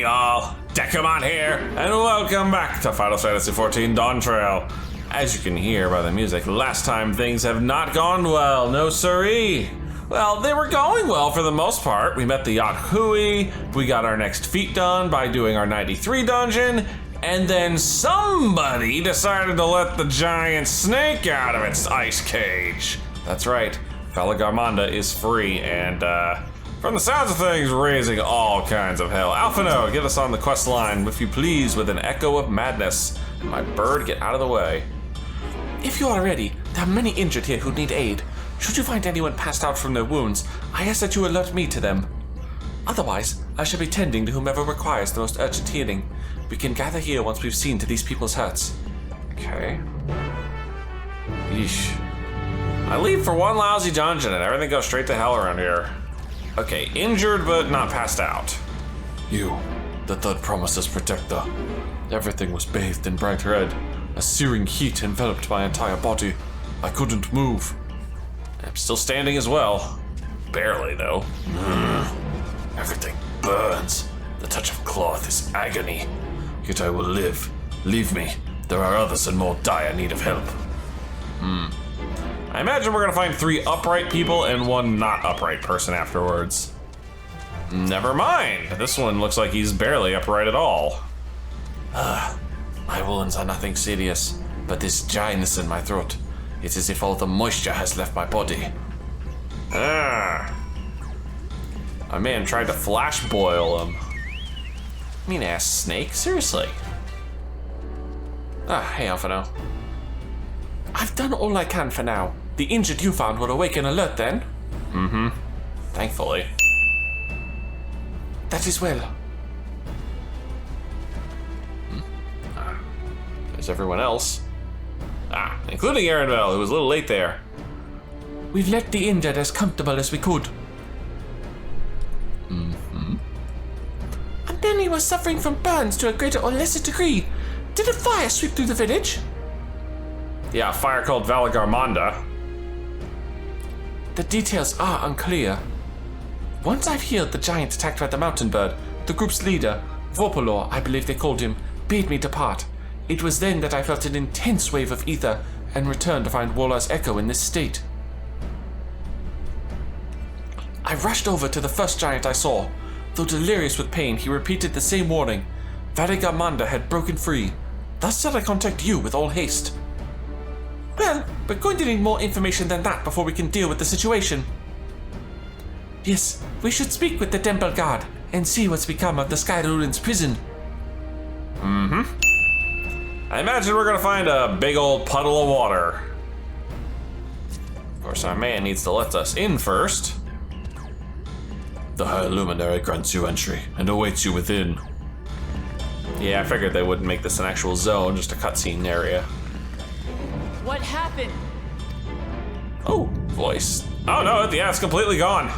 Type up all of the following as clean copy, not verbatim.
all, Dekumon here, and welcome back to Final Fantasy XIV Dawntrail. As you can hear by the music, last time things have not gone well, no siree. Well, they were going well for the most part. We met the yacht Hui, we got our next feat done by doing our 93 dungeon, and then somebody decided to let the giant snake out of its ice cage. That's right, VALIGARMANDA is free, and from the sounds of things, raising all kinds of hell. Alphino, get us on the quest line, if you please, with an echo of madness. My bird, get out of the way. If you are ready, there are many injured here who need aid. Should you find anyone passed out from their wounds, I ask that you alert me to them. Otherwise, I shall be tending to whomever requires the most urgent healing. We can gather here once we've seen to these people's hurts. Okay. Yeesh. I leave for one lousy dungeon and everything goes straight to hell around here. Okay, injured but not passed out. You, the third Promise's protector. Everything was bathed in bright red. A searing heat enveloped my entire body. I couldn't move. I'm still standing as well. Barely, though. Everything burns. The touch of cloth is agony. Yet I will live. Leave me. There are others in more dire need of help. I imagine we're gonna find 3 upright people and 1 not upright person afterwards. Never mind. This one looks like he's barely upright at all. My wounds are nothing serious, but this dryness in my throat. It's as if all the moisture has left my body. My man tried to flash boil him. Mean ass snake, seriously. Hey Alphino. I've done all I can for now. The injured you found will awaken alert then. Thankfully. That is well. There's everyone else. Including Arendelle, who was a little late there. We've left the injured as comfortable as we could. And then he was suffering from burns to a greater or lesser degree. Did a fire sweep through the village? Yeah, a fire called VALIGARMANDA. The details are unclear. Once I've healed the giant attacked by the mountain bird, the group's leader, Worqor Lar, I believe they called him, bade me depart. It was then that I felt an intense wave of ether and returned to find Worqor's echo in this state. I rushed over to the first giant I saw. Though delirious with pain, he repeated the same warning. VALIGARMANDA had broken free. Thus did I contact you with all haste. Well, we're going to need more information than that before we can deal with the situation. Yes, we should speak with the temple guard and see what's become of the Skyruin's prison. I imagine we're gonna find a big old puddle of water. Of course, our man needs to let us in first. The High Luminary grants you entry and awaits you within. Yeah, I figured they wouldn't make this an actual zone, just a cutscene area. What happened? Oh, voice. Oh no, yeah, it's completely gone.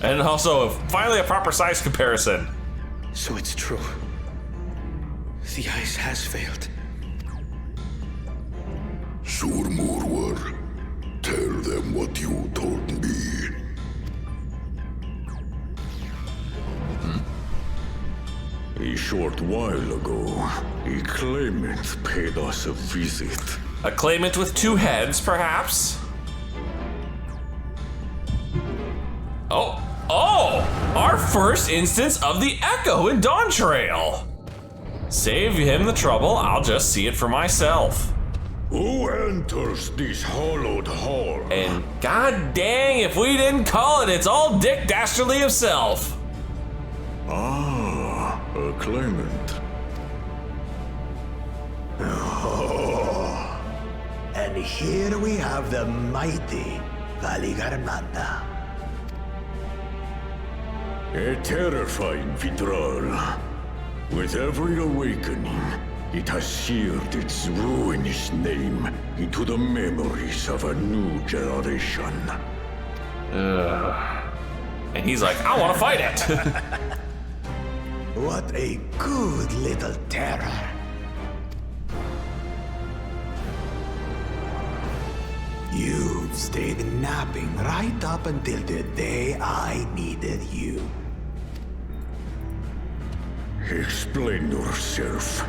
And also, finally a proper size comparison. So it's true. The ice has failed. Surmurwar, tell them what you told me. A short while ago, a claimant paid us a visit. A claimant with 2 heads, perhaps? Oh, our first instance of the Echo in Dawntrail. Save him the trouble, I'll just see it for myself. Who enters this hallowed hall? And god dang if we didn't call it, it's all Dick Dastardly himself. A claimant. And here we have the mighty VALIGARMANDA. A terrifying withdrawal. With every awakening, it has seared its ruinous name into the memories of a new generation. And he's like, I want to fight it. What a good little terror. You've stayed napping right up until the day I needed you. Explain yourself.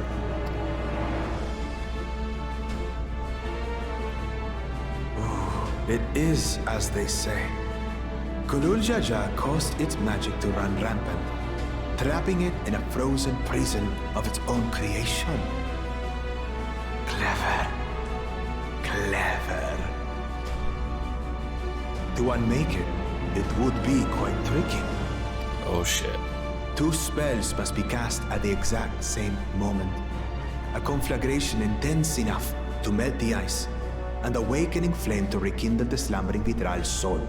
It is as they say. Kulul Jaja caused its magic to run rampant, trapping it in a frozen prison of its own creation. Clever. Clever. To unmake it, it would be quite tricky. Oh shit. 2 spells must be cast at the exact same moment. A conflagration intense enough to melt the ice, and awakening flame to rekindle the slumbering Vitral's soul.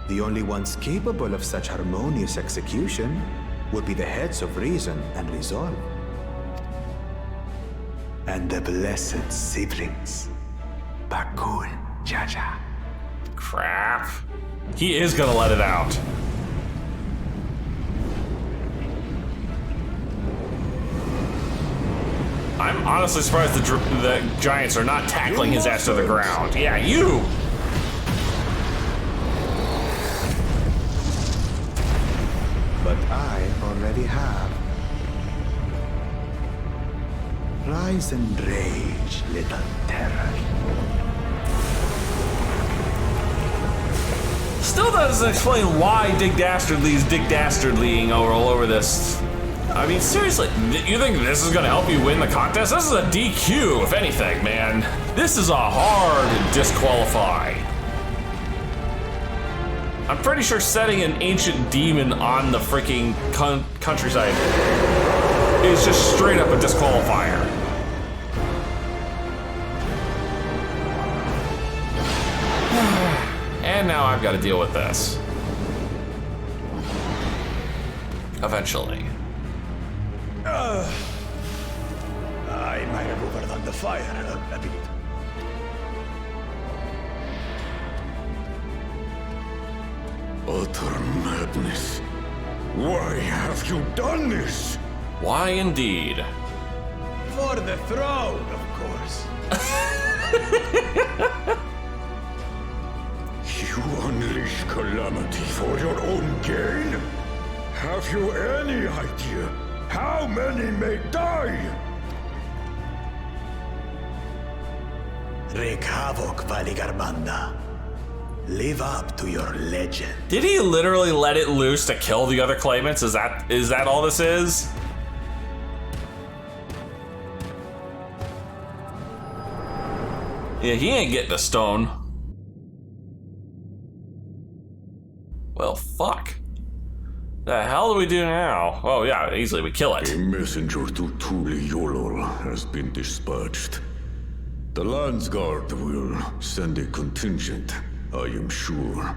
The only ones capable of such harmonious execution would be the heads of reason and resolve. And the blessed siblings, Bakul Jaja. Crap. He is gonna let it out. I'm honestly surprised the giants are not tackling his ass to the ground. Yeah, you! But I already have. Rise and rage, little terror. Still doesn't explain why Dick Dastardly's Dick Dastardlying all over this. I mean, seriously, you think this is gonna help you win the contest? This is a DQ, if anything, man. This is a hard disqualify. I'm pretty sure setting an ancient demon on the freaking countryside is just straight up a disqualifier. And now I've got to deal with this. Eventually. I might have overdone the fire a bit. Utter madness. Why have you done this? Why indeed? For the throne, of course. You unleash calamity for your own gain? Have you any idea how many may die? Wreak havoc, VALIGARMANDA. Live up to your legend. Did he literally let it loose to kill the other claimants? Is that all this is? Yeah, he ain't getting a stone. Well, fuck. The hell do we do now? Oh yeah, easily we kill it. A messenger to Tuli Yolol has been dispatched. The Landsguard will send a contingent, I am sure.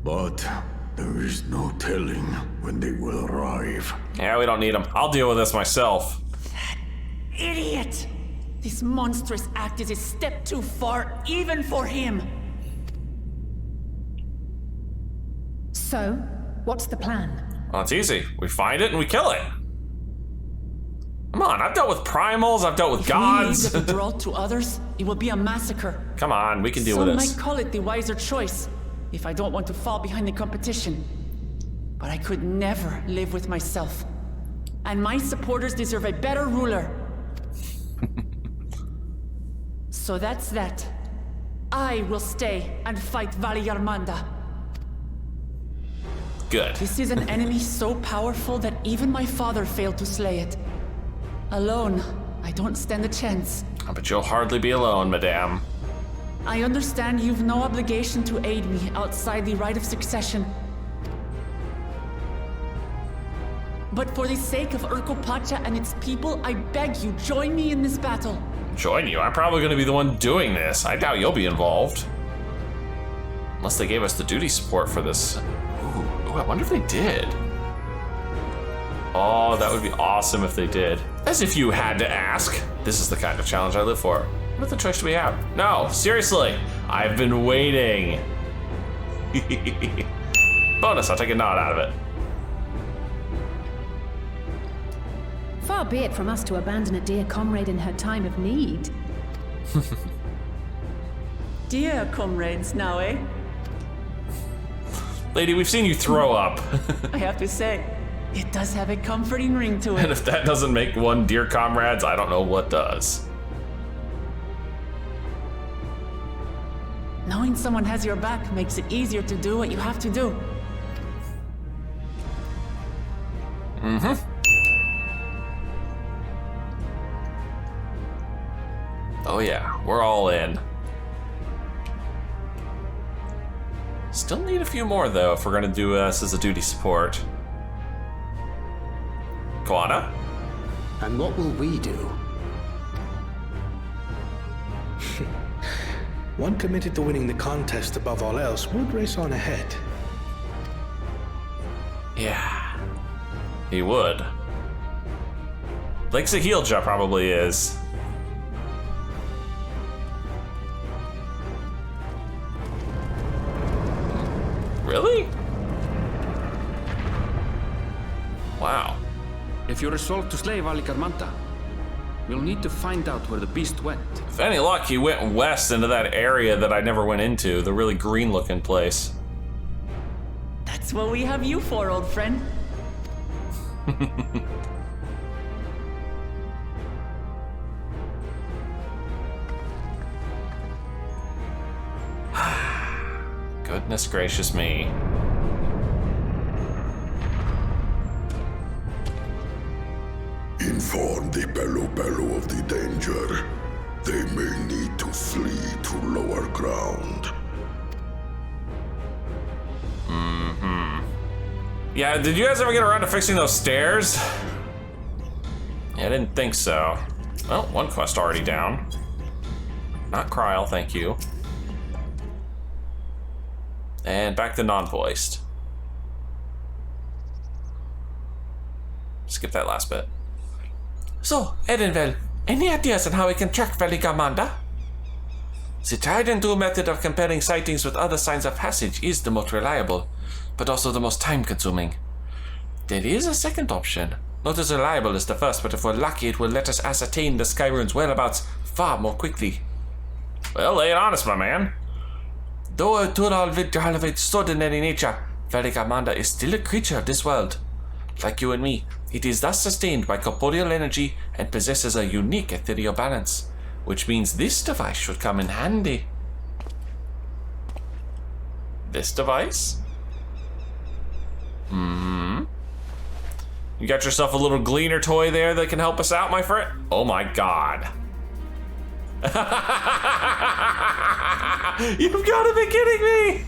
But there is no telling when they will arrive. Yeah, we don't need them. I'll deal with this myself. Idiot! This monstrous act is a step too far, even for him. So, what's the plan? Well, it's easy. We find it and we kill it. Come on, I've dealt with primals, I've dealt with gods. If we leave the withdrawal to others, it will be a massacre. Come on, we can deal with Some this. might call it the wiser choice, if I don't want to fall behind the competition. But I could never live with myself. And my supporters deserve a better ruler. So that's that. I will stay and fight VALIGARMANDA. Good. This is an enemy so powerful that even my father failed to slay it. Alone, I don't stand a chance. But you'll hardly be alone, madame. I understand you've no obligation to aid me outside the right of succession. But for the sake of Urko Pacha and its people, I beg you, join me in this battle. Join you? I'm probably going to be the one doing this. I doubt you'll be involved. Unless they gave us the duty support for this. Ooh, I wonder if they did. Oh, that would be awesome if they did. As if you had to ask. This is the kind of challenge I live for. What other choice do we have? No, seriously. I've been waiting. Bonus, I'll take a nod out of it. Far be it from us to abandon a dear comrade in her time of need. Dear comrades now, eh? Lady, we've seen you throw up. I have to say, It does have a comforting ring to And it. if that doesn't make one dear comrades, I don't know what does. Knowing someone has your back makes it easier to do what you have to do. Oh yeah, we're all in. Still need a few more though if we're gonna do us as a duty support. Koana? And what will we do? One committed to winning the contest above all else would race on ahead. Yeah, he would. Like Sahilja probably is. Really? Wow. If you're resolved to slay VALIGARMANDA, we'll need to find out where the beast went. If any luck, he went west into that area that I never went into, the really green looking place. That's what we have you for, old friend. Goodness gracious me. Inform the Bello of the danger. They may need to flee to lower ground. Yeah, did you guys ever get around to fixing those stairs? Yeah, I didn't think so. Well, one quest already down. Not Kryl, thank you. And back to non-voiced. Skip that last bit. So, Edenvel, any ideas on how we can track VALIGARMANDA? The tried and true method of comparing sightings with other signs of passage is the most reliable, but also the most time-consuming. There is a second option. Not as reliable as the first, but if we're lucky, it will let us ascertain the Skyruin's whereabouts far more quickly. Well, lay it on us, my man. Though a tool of extraordinary nature, VALIGARMANDA is still a creature of this world. Like you and me, it is thus sustained by corporeal energy and possesses a unique ethereal balance, which means this device should come in handy. This device? You got yourself a little gleaner toy there that can help us out, my friend? Oh my god. You've got to be kidding me!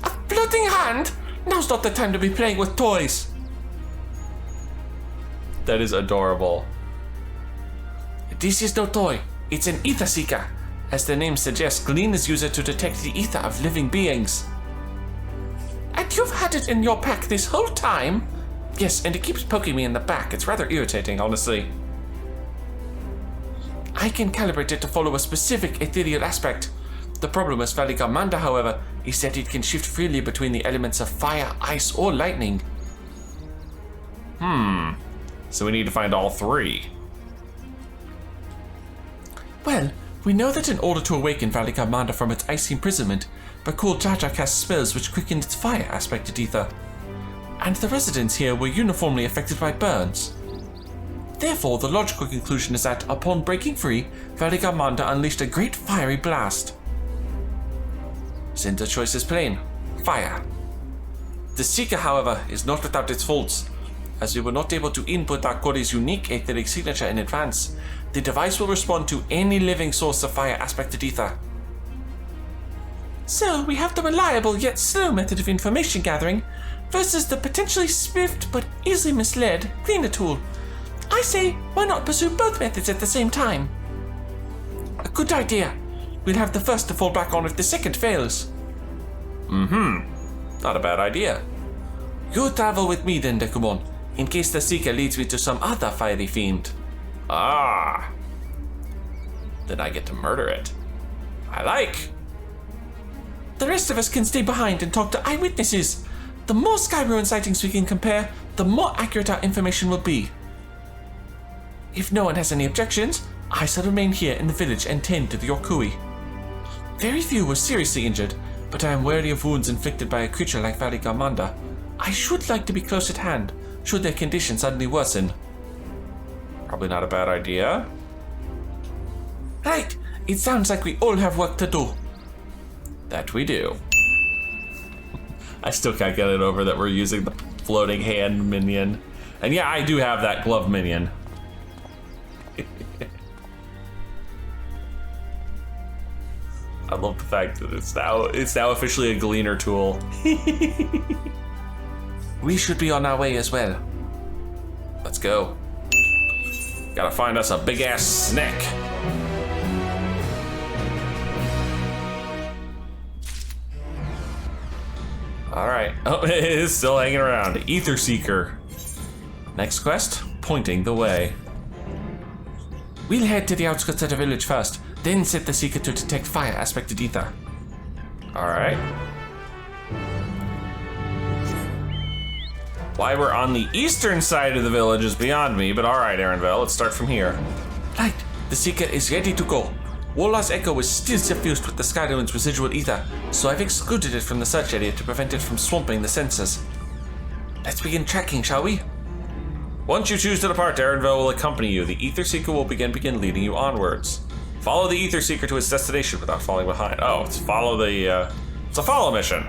A floating hand? Now's not the time to be playing with toys. That is adorable. This is no toy. It's an ether seeker. As the name suggests, gleaners use it to detect the ether of living beings. And you've had it in your pack this whole time? Yes, and it keeps poking me in the back. It's rather irritating, honestly. I can calibrate it to follow a specific ethereal aspect. The problem with VALIGARMANDA, however, is that it can shift freely between the elements of fire, ice, or lightning. So we need to find all three. Well, we know that in order to awaken VALIGARMANDA from its icy imprisonment, Worqor Lar Dor casts spells which quicken its fire aspected ether. And the residents here were uniformly affected by burns. Therefore, the logical conclusion is that, upon breaking free, VALIGARMANDA unleashed a great fiery blast. Then the choice is plain: fire. The Seeker, however, is not without its faults. As we were not able to input Worqor's unique etheric signature in advance, the device will respond to any living source of fire aspected ether. So, we have the reliable yet slow method of information gathering versus the potentially swift but easily misled cleaner tool. I say, why not pursue both methods at the same time? A good idea. We'll have the first to fall back on if the second fails. Not a bad idea. You travel with me then, Dekumon, in case the Seeker leads me to some other fiery fiend. Ah. Then I get to murder it. I like. The rest of us can stay behind and talk to eyewitnesses. The more Skyruin sightings we can compare, the more accurate our information will be. If no one has any objections, I shall remain here in the village and tend to the Yorkui. Very few were seriously injured, but I am wary of wounds inflicted by a creature like VALIGARMANDA. I should like to be close at hand, should their condition suddenly worsen. Probably not a bad idea. Right, it sounds like we all have work to do. That we do. I still can't get it over that we're using the floating hand minion. And yeah, I do have that glove minion. I love the fact that it's now officially a gleaner tool. We should be on our way as well. Let's go. Gotta find us a big ass snake. Alright. Oh, it is still hanging around. Ether Seeker. Next quest, pointing the way. We'll head to the outskirts of the village first, then set the seeker to detect fire aspected ether. Alright. Why we're on the eastern side of the village is beyond me, but alright, Aaronville, let's start from here. Right, the seeker is ready to go. Warlord's echo is still suffused with the Skyruin's residual ether, so I've excluded it from the search area to prevent it from swamping the sensors. Let's begin tracking, shall we? Once you choose to depart, Aaronville will accompany you. The Ether Seeker will begin leading you onwards. Follow the Ether Seeker to its destination without falling behind. Oh, it's it's a follow mission.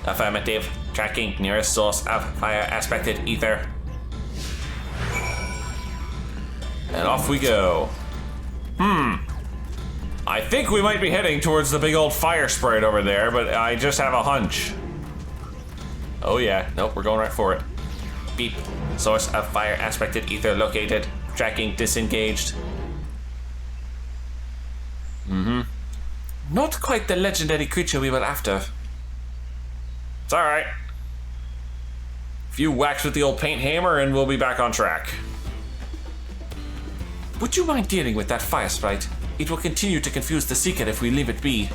Affirmative. Tracking nearest source of fire aspected ether. And off we go. I think we might be heading towards the big old fire sprite over there, but I just have a hunch. Oh yeah, nope, we're going right for it. Beep. Source of fire aspected ether located. Tracking disengaged. Not quite the legendary creature we were after. It's alright. A few whacks with the old paint hammer and we'll be back on track. Would you mind dealing with that fire sprite? It will continue to confuse the seeker if we leave it be.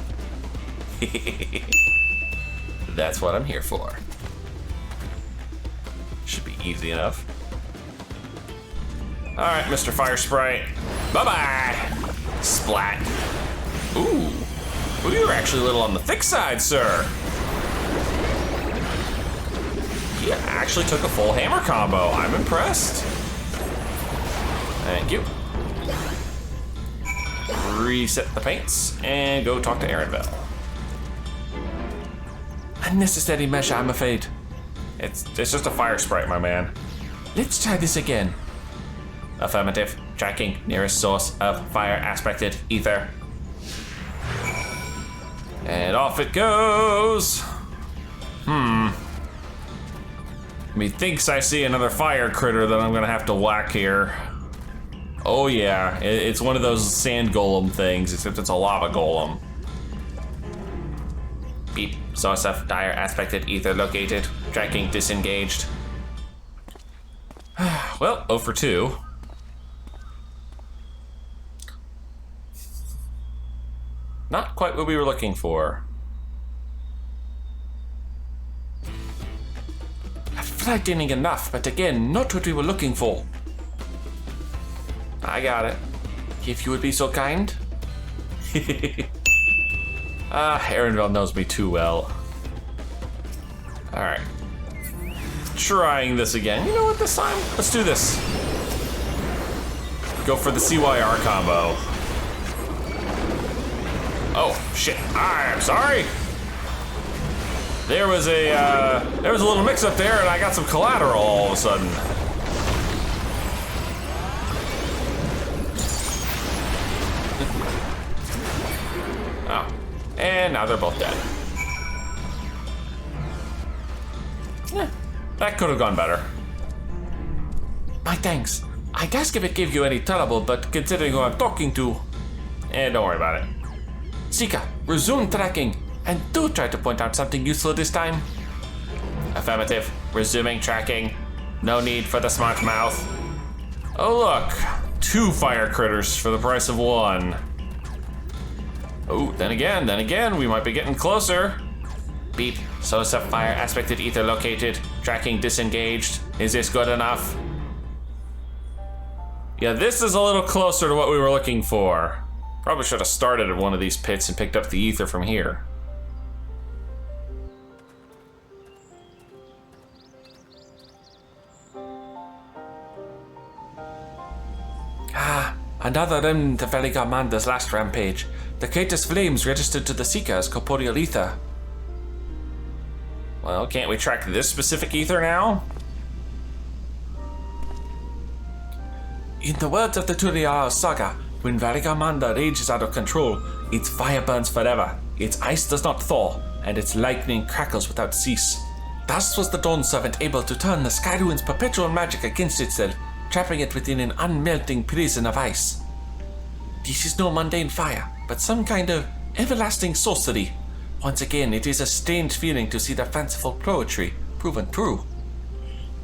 That's what I'm here for. Should be easy enough. Alright, Mr. Fire Sprite. Bye-bye! Splat. Ooh. Ooh, you're actually a little on the thick side, sir. He actually took a full hammer combo. I'm impressed. Thank you. Reset the paints and go talk to Aaronville. Unnecessary measure, I'm afraid. It's just a fire sprite, my man. Let's try this again. Affirmative. Tracking nearest source of fire aspected ether. And off it goes. Methinks I see another fire critter that I'm gonna have to whack here. Oh yeah, it's one of those sand golem things, except it's a lava golem. Beep. Source of fire aspected ether located. Tracking disengaged. Well, 0 for 2. Not quite what we were looking for. Frightening enough, but again, not what we were looking for. I got it. If you would be so kind. Aaronville knows me too well. Alright. Trying this again. You know what, this time? Let's do this. Go for the CYR combo. Oh, shit. I'm sorry. There was a little mix up there and I got some collateral all of a sudden. Oh. And now they're both dead. That could have gone better. My thanks. I'd ask if it gave you any trouble, but considering who I'm talking to... Don't worry about it. Seeker, resume tracking, and do try to point out something useful this time. Affirmative. Resuming tracking. No need for the smart mouth. Oh look, 2 fire critters for the price of 1. Oh, then again, we might be getting closer. Beep. Source of fire aspected ether located. Tracking disengaged. Is this good enough? Yeah, this is a little closer to what we were looking for. Probably should have started at one of these pits and picked up the ether from here. another remnant of VALIGARMANDA's last rampage. The greatest flames registered to the Seeker as corporeal ether. Well, can't we track this specific ether now? In the words of the Turiara saga, when VALIGARMANDA rages out of control, its fire burns forever, its ice does not thaw, and its lightning crackles without cease. Thus was the Dawn Servant able to turn the Skyruin's perpetual magic against itself, trapping it within an unmelting prison of ice. This is no mundane fire, but some kind of everlasting sorcery. Once again, it is a strange feeling to see the fanciful poetry proven true.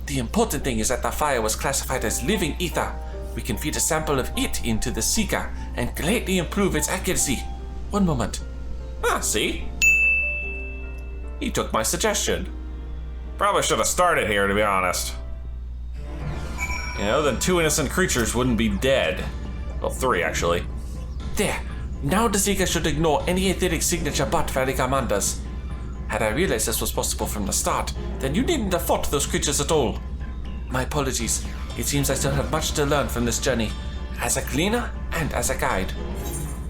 The important thing is that the fire was classified as living ether. We can feed a sample of it into the Seeker and greatly improve its accuracy. One moment. Ah, see? He took my suggestion. Probably should have started here, to be honest. You know, then 2 innocent creatures wouldn't be dead. Well, 3 actually. There. Now the Seeker should ignore any etheric signature but VALIGARMANDA's. Had I realized this was possible from the start, then you needn't have fought those creatures at all. My apologies. It seems I still have much to learn from this journey, as a cleaner and as a guide.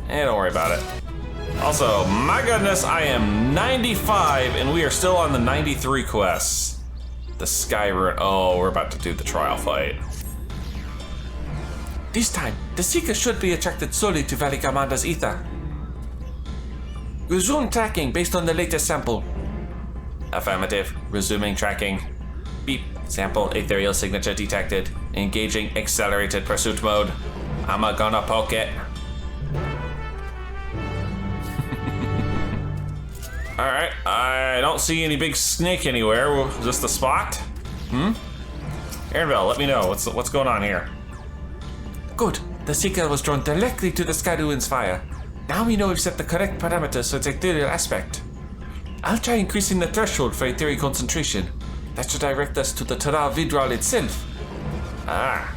Don't worry about it. Also, my goodness, I am 95 and we are still on the 93 quests. The Skyruin. Oh, we're about to do the trial fight. This time, the Seeker should be attracted solely to VALIGARMANDA's ether. Resume tracking based on the latest sample. Affirmative. Resuming tracking. Beep. Sample ethereal signature detected. Engaging accelerated pursuit mode. I'm gonna poke it. Alright, I don't see any big snake anywhere. Is this the spot? Aaronville, let me know. What's going on here? Good. The Seeker was drawn directly to the Skyruin's fire. Now we know we've set the correct parameters for its ethereal aspect. I'll try increasing the threshold for ethereal concentration. That should direct us to the Terra Vidral itself. Ah.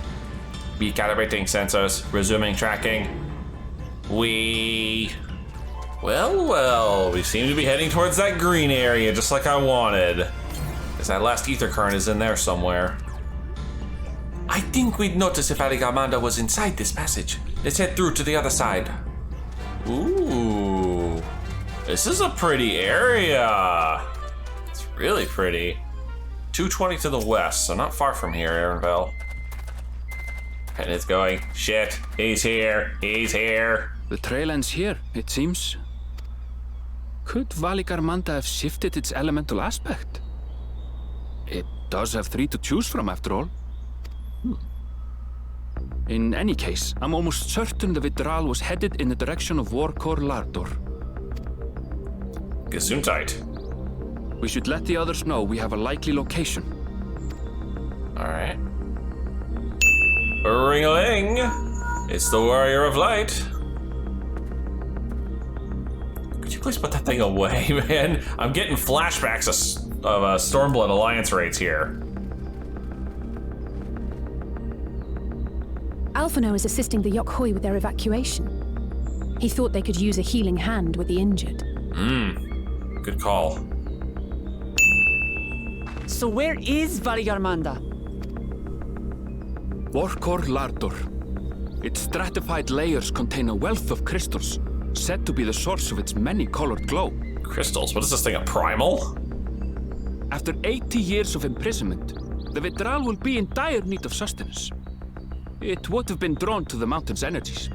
Recalibrating sensors. Resuming tracking. Well, we seem to be heading towards that green area just like I wanted. Because that last ether current is in there somewhere. I think we'd notice if VALIGARMANDA was inside this passage. Let's head through to the other side. Ooh. This is a pretty area. It's really pretty. 220 to the west, so not far from here, Aaronville. And it's going, shit, he's here. The trail ends here, it seems. Could VALIGARMANDA have shifted its elemental aspect? It does have 3 to choose from, after all. In any case, I'm almost certain the Vidral was headed in the direction of Worqor Lar Dor. Gesundheit. We should let the others know we have a likely location. Alright. Ring-a-ling! It's the Warrior of Light. Could you please put that thing away, man? I'm getting flashbacks of Stormblood Alliance raids here. Alphino is assisting the Yokhoi with their evacuation. He thought they could use a healing hand with the injured. Good call. So where is VALIGARMANDA? Worqor Lar Dor. Its stratified layers contain a wealth of crystals, said to be the source of its many-colored glow. Crystals? What is this thing, a primal? After 80 years of imprisonment, the Vidral will be in dire need of sustenance. It would have been drawn to the mountain's energies.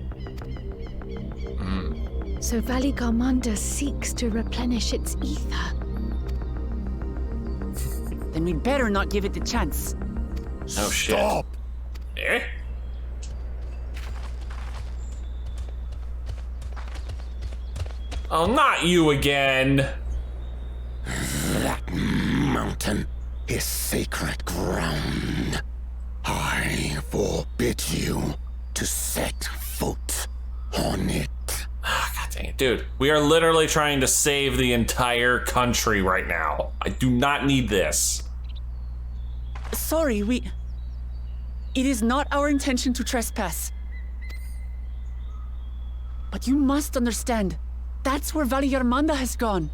So VALIGARMANDA seeks to replenish its ether. Then we'd better not give it the chance. Oh shit. Stop! Eh? Oh, not you again! That mountain is sacred ground. I forbid you to set foot on it. God dang it. Dude, we are literally trying to save the entire country right now. I do not need this. Sorry, It is not our intention to trespass. But you must understand, that's where VALIGARMANDA has gone.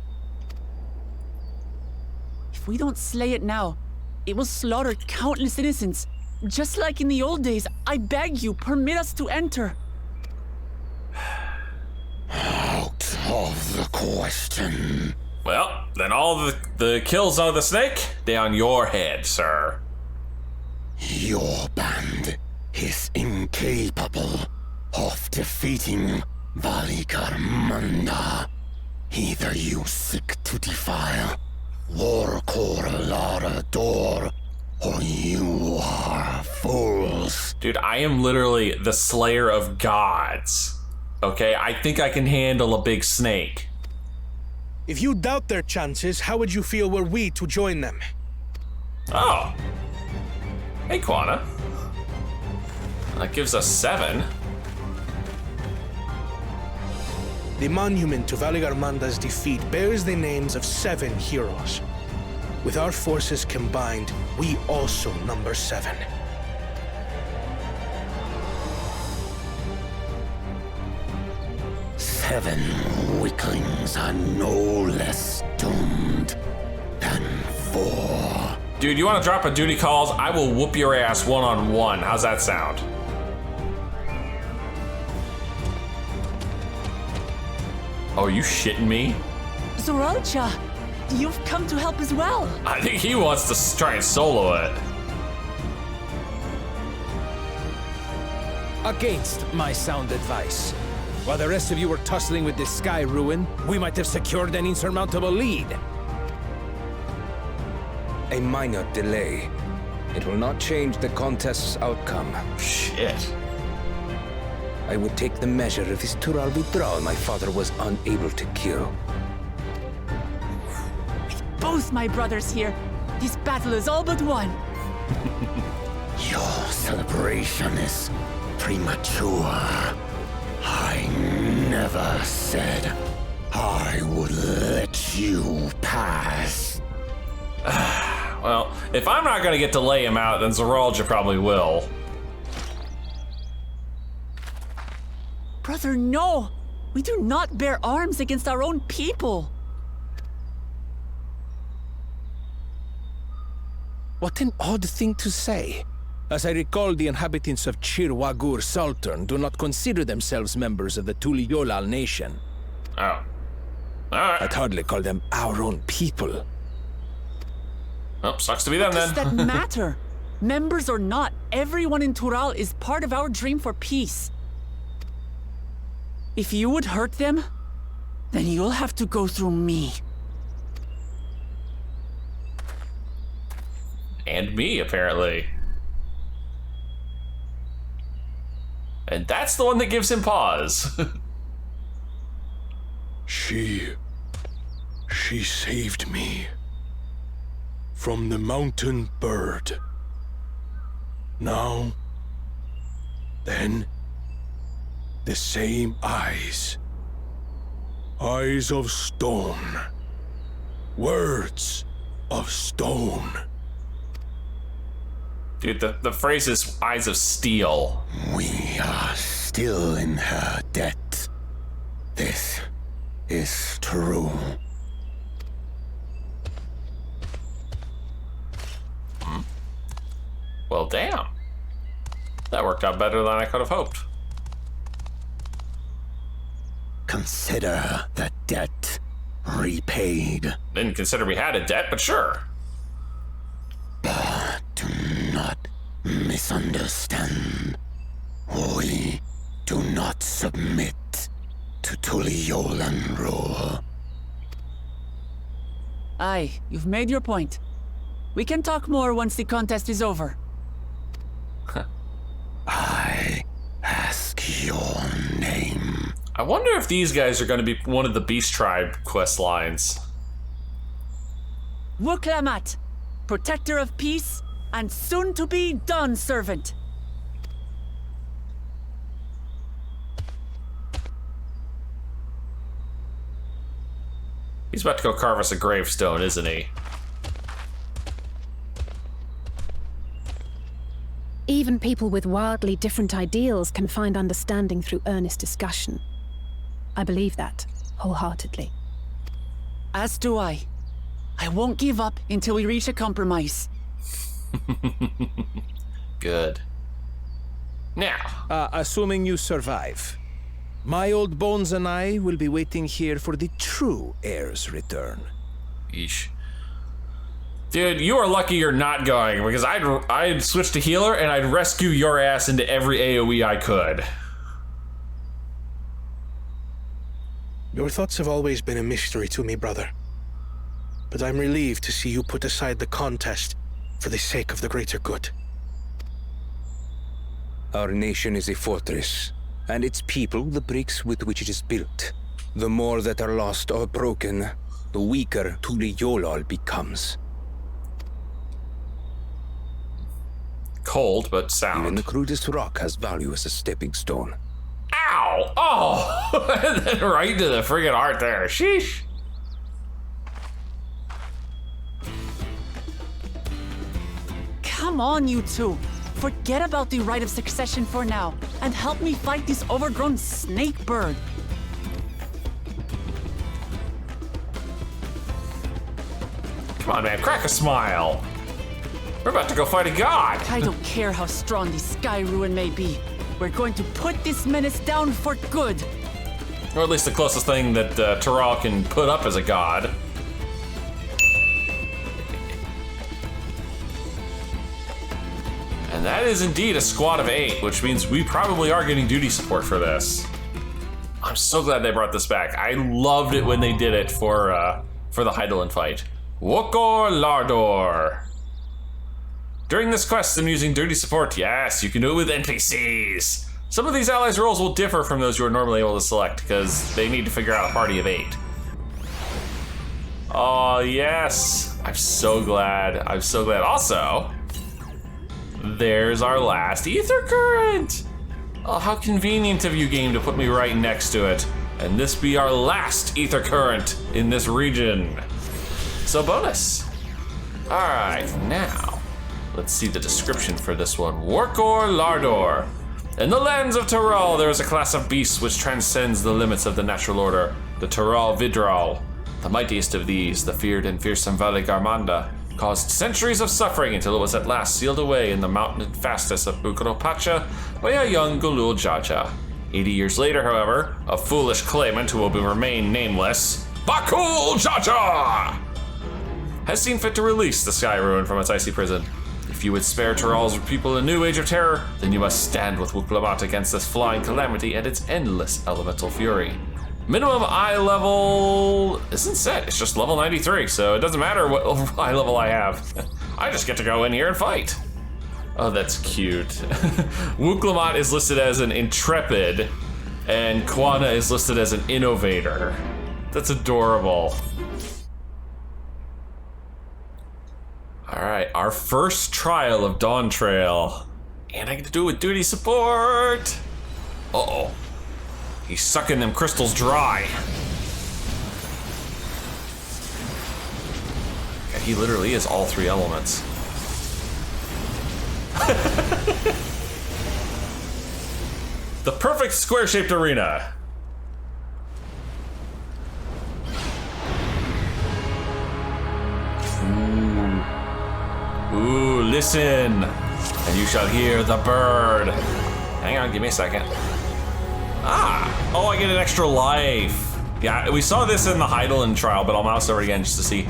If we don't slay it now, it will slaughter countless innocents. Just like in the old days, I beg you, permit us to enter. of the question. Well, then all the kills on the snake, they on your head, sir. Your band is incapable of defeating VALIGARMANDA. Either you seek to defile Worqor Lar Dor, or you are fools. Dude, I am literally the slayer of gods. Okay, I think I can handle a big snake. If you doubt their chances, how would you feel were we to join them? Oh. Hey, Quana. That gives us 7. The monument to VALIGARMANDA's defeat bears the names of 7 heroes. With our forces combined, we also number 7. Seven weaklings are no less doomed than 4. Dude, you want to drop a duty calls? I will whoop your ass one-on-one. How's that sound? Oh, are you shitting me? Zoralcha, you've come to help as well. I think he wants to try and solo it. Against my sound advice. While the rest of you were tussling with this Skyruin, we might have secured an insurmountable lead. A minor delay. It will not change the contest's outcome. Shit. I would take the measure of his Tural withdrawal my father was unable to kill. With both my brothers here, this battle is all but won. Your celebration is premature. I never said I would let you pass. Well, if I'm not gonna get to lay him out, then Zoralcha probably will. Brother, no! We do not bear arms against our own people! What an odd thing to say. As I recall, the inhabitants of Chir-Wagur Sultan do not consider themselves members of the Tuliyolal nation. Oh. Alright. I'd hardly call them our own people. Oh, sucks to be them then. Does that matter? Members or not, everyone in Tural is part of our dream for peace. If you would hurt them, then you'll have to go through me. And me, apparently. And that's the one that gives him pause. She saved me from the mountain bird. Now, then, the same eyes. Eyes of stone. Words of stone. Dude, the phrase is eyes of steel. We are still in her debt. This is true. Well, damn. That worked out better than I could have hoped. Consider the debt repaid. Didn't consider we had a debt, but sure. But do not misunderstand. We do not submit to Tuliolan rule. Aye, you've made your point. We can talk more once the contest is over. I ask your name. I wonder if these guys are going to be one of the Beast Tribe quest lines. Wuklamat, protector of peace, and soon-to-be Dawn servant. He's about to go carve us a gravestone, isn't he? Even people with wildly different ideals can find understanding through earnest discussion. I believe that, wholeheartedly. As do I. I won't give up until we reach a compromise. Good. Now. Assuming you survive. My old bones and I will be waiting here for the true heir's return. Yeesh. Dude, you are lucky you're not going, because I'd switch to healer and I'd rescue your ass into every AoE I could. Your thoughts have always been a mystery to me, brother. But I'm relieved to see you put aside the contest for the sake of the greater good. Our nation is a fortress, and its people the bricks with which it is built. The more that are lost or broken, the weaker Tuliyollal becomes. Cold, but sound. Even the crudest rock has value as a stepping stone. Ow! Oh! And then right to the friggin' heart there. Sheesh. Come on, you two. Forget about the right of succession for now, and help me fight this overgrown snake bird. Come on, man, crack a smile. We're about to go fight a god. I don't care how strong the Skyruin may be. We're going to put this menace down for good. Or at least the closest thing that Tyrell can put up as a god. And that is indeed a squad of 8, which means we probably are getting duty support for this. I'm so glad they brought this back. I loved it when they did it for the Heidelin fight. Worqor Lar Dor. During this quest, I'm using duty support. Yes, you can do it with NPCs. Some of these allies' roles will differ from those you are normally able to select because they need to figure out a party of 8. Oh, yes. I'm so glad. I'm so glad. Also, there's our last ether current. Oh, how convenient of you, game, to put me right next to it. And this be our last ether current in this region. So bonus. All right, now let's see the description for this one. Worqor Lar Dor. In the lands of Tyrell, there is a class of beasts which transcends the limits of the natural order, the Tyrell Vidral. The mightiest of these, the feared and fearsome VALIGARMANDA, caused centuries of suffering until it was at last sealed away in the mountain fastness of Ukropacha by a young Gulul Jaja. 80 years later, however, a foolish claimant who will remain nameless, Bakul Jaja, has seen fit to release the Skyruin from its icy prison. If you would spare Tyrell's people a new age of terror, then you must stand with Wuklamat against this flying calamity and its endless elemental fury. Minimum eye level isn't set, it's just level 93, so it doesn't matter what eye level I have. I just get to go in here and fight. Oh, that's cute. Wuklamat is listed as an intrepid, and Kwana is listed as an innovator. That's adorable. All right, our first trial of Dawntrail. And I get to do it with duty support. Uh-oh. He's sucking them crystals dry. God, he literally is all 3 elements. The perfect square-shaped arena. Ooh, listen, and you shall hear the bird. Hang on, give me a second. Oh, I get an extra life. Yeah, we saw this in the Heidelin trial, but I'll mouse over again just to see.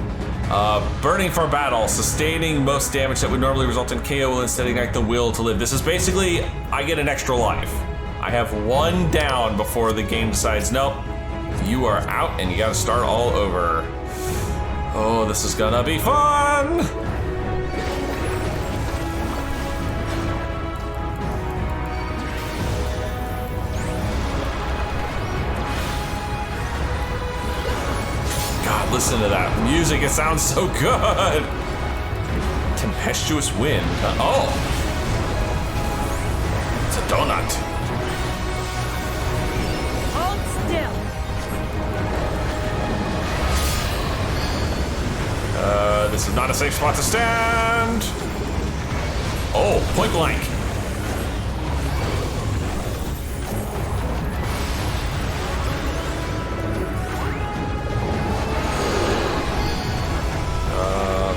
Burning for battle, sustaining most damage that would normally result in KO will instead ignite the will to live. This is basically, I get an extra life. I have 1 down before the game decides, nope, you are out and you gotta start all over. Oh, this is gonna be fun. God, listen to that music, it sounds so good. Tempestuous wind. Oh. It's a donut. Hold still. This is not a safe spot to stand. Oh, point blank.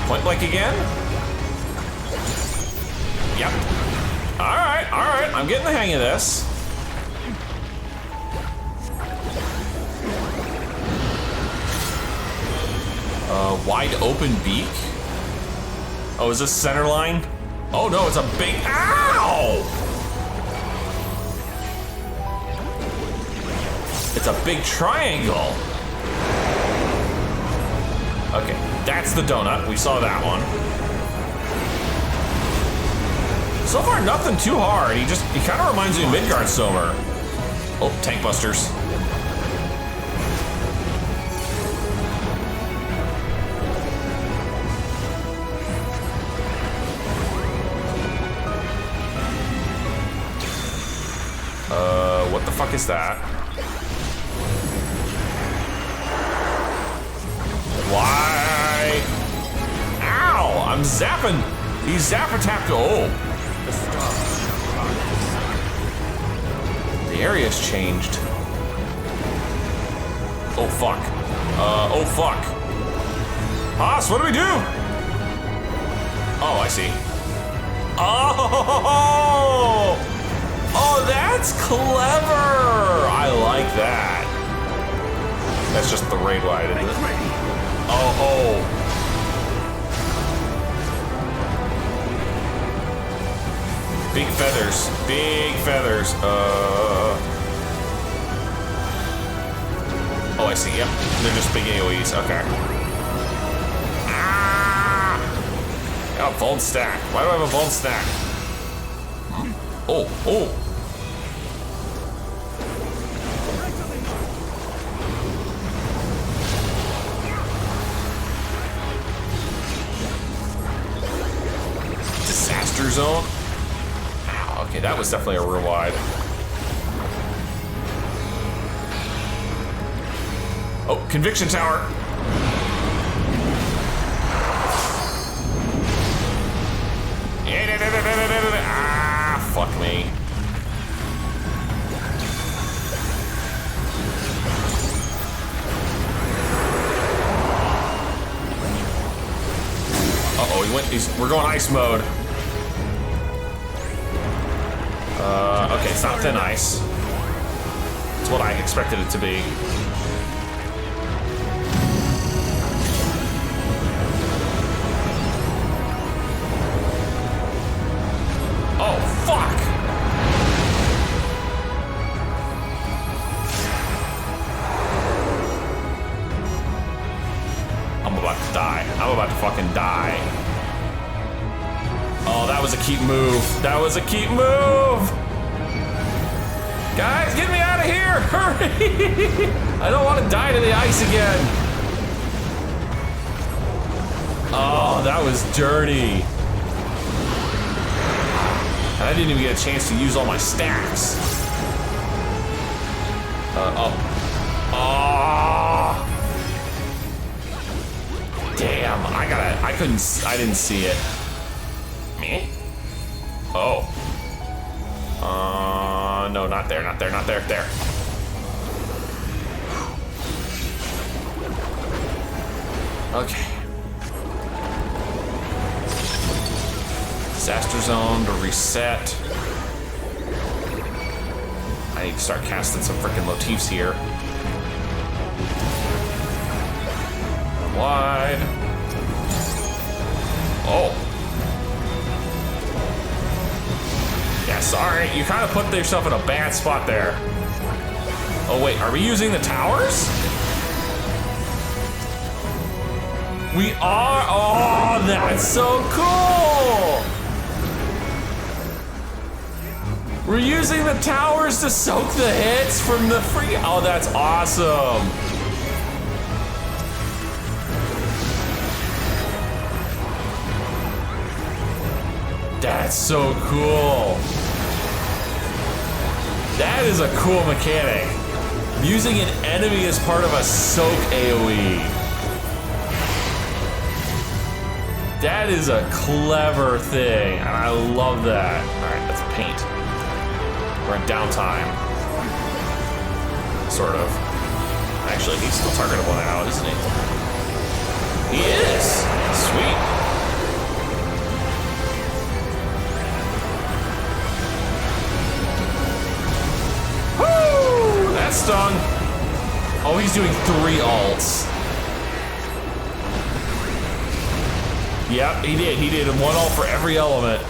Point blank again? Yep. Alright, I'm getting the hang of this. Wide open beak? Oh, is this center line? Oh no, it's a big, ow! It's a big triangle. Okay, that's the donut. We saw that one. So far, nothing too hard. He kind of reminds me of Midgard Somer. Oh, tank busters. What the fuck is that? Why? Ow! I'm zapping. He's zapper-tapped. Oh. The area's changed. Oh fuck. Oh fuck. Haas, what do we do? Oh, I see. Oh! Oh, that's clever! I like that. That's just the raid wide, isn't it? Oh. Big feathers. Big feathers. Oh, I see. Yep. They're just big AoEs. Okay. Ah! Oh, bone stack. Why do I have a bone stack? Oh. Disaster zone? Ow, okay, that was definitely a real wide. Oh, conviction tower. Ah, fuck me. Uh-oh, we're going ice mode. Okay, it's not thin ice. It's what I expected it to be. Oh, fuck! I'm about to die. I'm about to fucking die. Oh, that was a keep move. That was a keep move! Guys, get me out of here! Hurry! I don't want to die to the ice again. Oh, that was dirty. I didn't even get a chance to use all my stacks. Oh. Damn, I didn't see it. Me? Oh. No, not there. There. Okay. Disaster zone to reset. I need to start casting some freaking motifs here. Wide. Oh. Yeah, sorry. You kind of put yourself in a bad spot there. Oh, wait. Are we using the towers? We are. Oh, that's so cool. We're using the towers to soak the hits from the free. Oh, that's awesome. That's so cool. That is a cool mechanic. Using an enemy as part of a soak AoE. That is a clever thing, and I love that. All right, let's paint. We're in downtime. Sort of. Actually, he's still targetable now, isn't he? He is! Sweet. Woo! That stung. Oh, he's doing 3 ults. Yep, he did. He did 1-all for every element.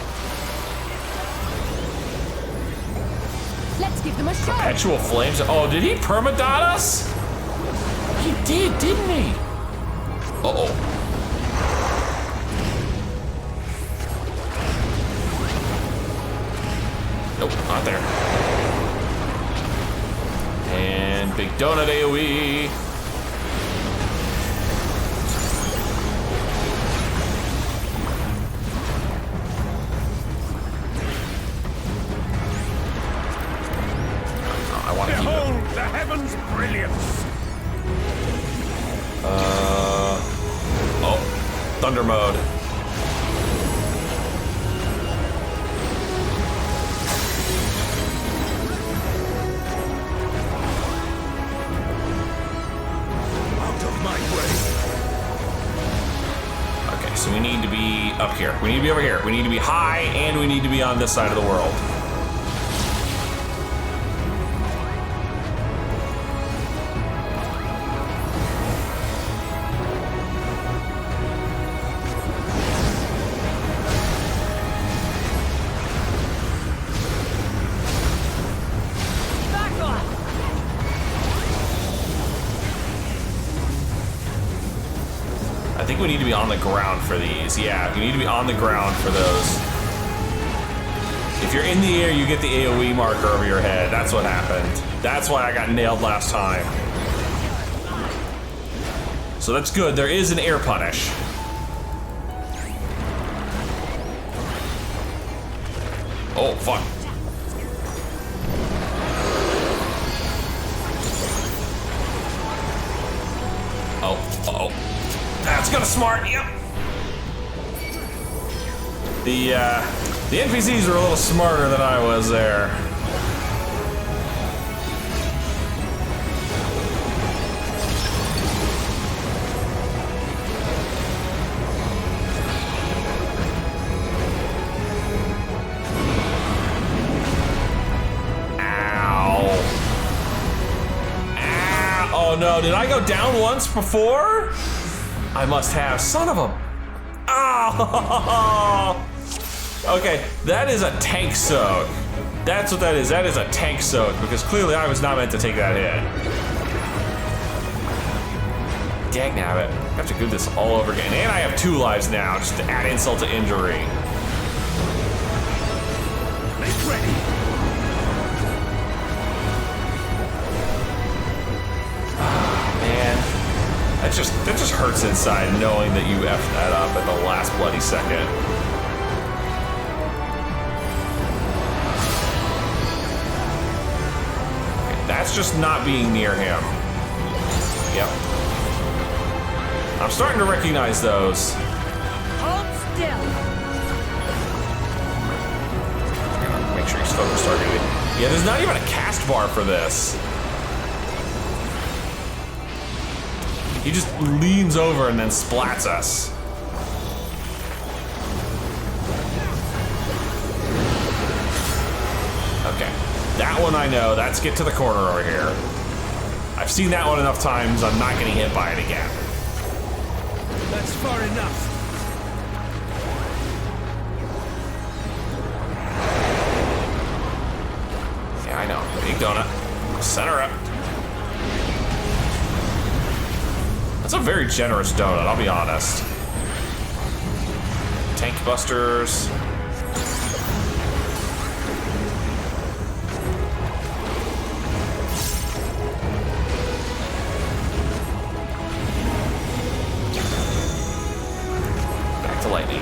Let's give them a shot. Perpetual flames. Oh, did he permadot us? He did, didn't he? Uh-oh. Nope, not there. And big donut AoE. I want to keep it. Behold the heavens' brilliance! Oh, thunder mode. Out of my way! Okay, so we need to be up here. We need to be over here. We need to be high, and we need to be on this side of the world. I think we need to be on the ground for these. Yeah, you need to be on the ground for those. If you're in the air, you get the AoE marker over your head. That's what happened. That's why I got nailed last time. So that's good. There is an air punish. Oh, fuck. Oh, uh-oh. That's gonna smart, yep. The NPCs are a little smarter than I was there. Ow. Ow. Oh no, did I go down once before? I must have. Son of a... Oh! Okay, that is a tank soak. That's what that is. That is a tank soak, because clearly I was not meant to take that hit. Dagnabbit. I have to do this all over again. And I have 2 lives now, just to add insult to injury. Make ready! Man. That just hurts inside knowing that you effed that up at the last bloody second. Okay, that's just not being near him. Yep. I'm starting to recognize those. Hold still. Make sure he's focus targeted. Yeah, there's not even a cast bar for this. He just leans over and then splats us. Okay, that one I know. That's get to the corner over here. I've seen that one enough times. I'm not getting hit by it again. That's far enough. Yeah, I know. Big donut. Center up. That's a very generous donut, I'll be honest. Tank busters. Back to lightning.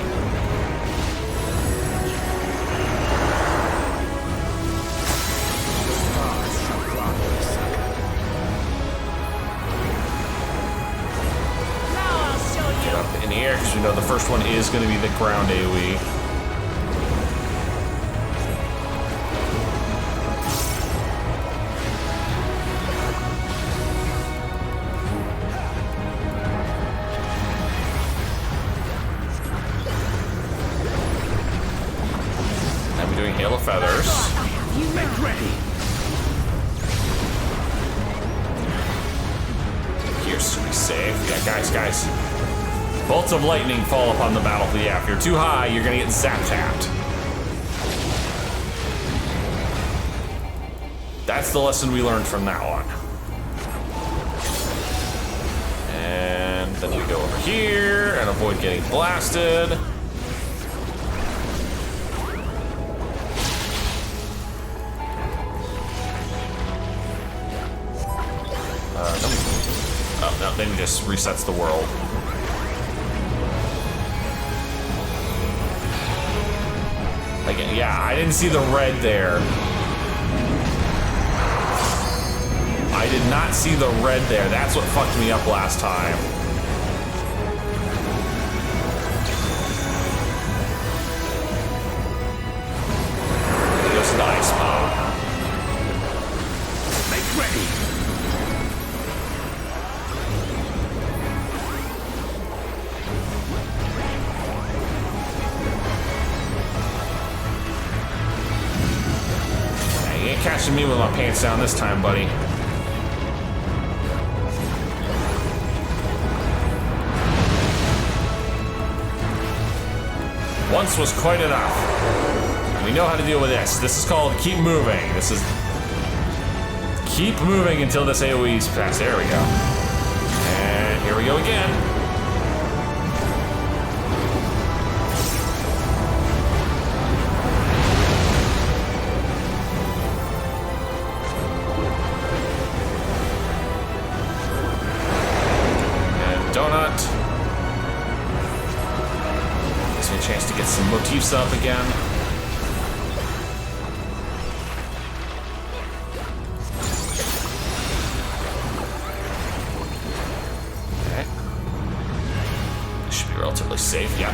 In the air, because we know the first one is going to be the ground AoE. Now we're doing Hail of Feathers. Make ready! Here's to be safe. Yeah, guys. Bolts of lightning fall upon the battlefield. Yeah, if you're too high, you're gonna get zap-tapped. That's the lesson we learned from that one. And then we go over here and avoid getting blasted. No, then he just resets the world. Again, yeah, I didn't see the red there. I did not see the red there. That's what fucked me up last time. Just the ice bomb. Make ready! You ain't catching me with my pants down this time, buddy. Once was quite enough. We know how to deal with this. This is called keep moving. This is keep moving until this AoE's passed. There we go. And here we go again. And donut. Gives me a chance to get some motifs up again. Relatively safe, yeah.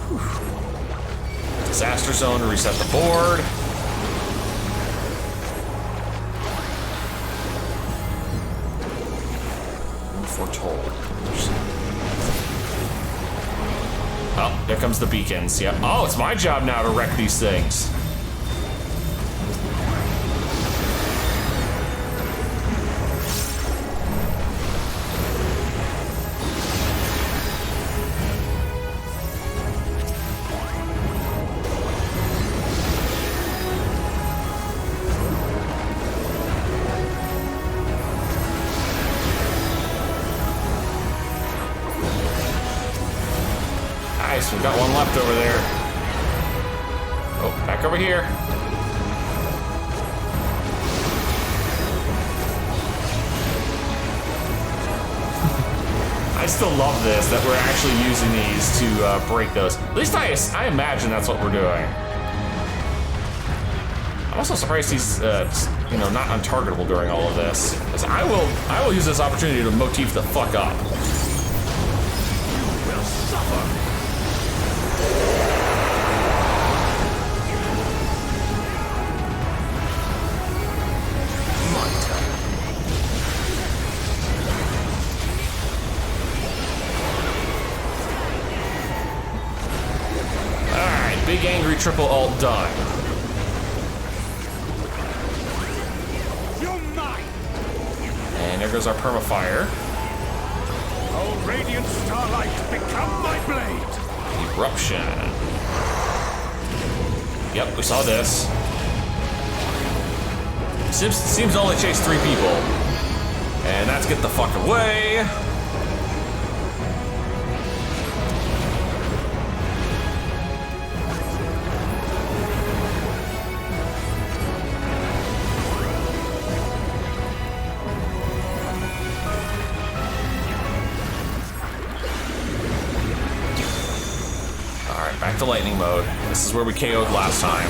Whew. Disaster zone to reset the board. Foretold. Oh, there comes the beacons. Yep. Oh, it's my job now to wreck these things. Nice, we've got one left over there. Oh, back over here. I still love this, that we're actually using these to break those. At least I imagine that's what we're doing. I'm also surprised he's, not untargetable during all of this. 'Cause I will use this opportunity to motif the fuck up. You will suffer! Big angry triple alt done. You're mine! And there goes our permafire. Oh, radiant starlight, become my blade! Eruption. Yep, we saw this. Seems to only chase 3 people. And that's get the fuck away. Back to lightning mode. This is where we KO'd last time.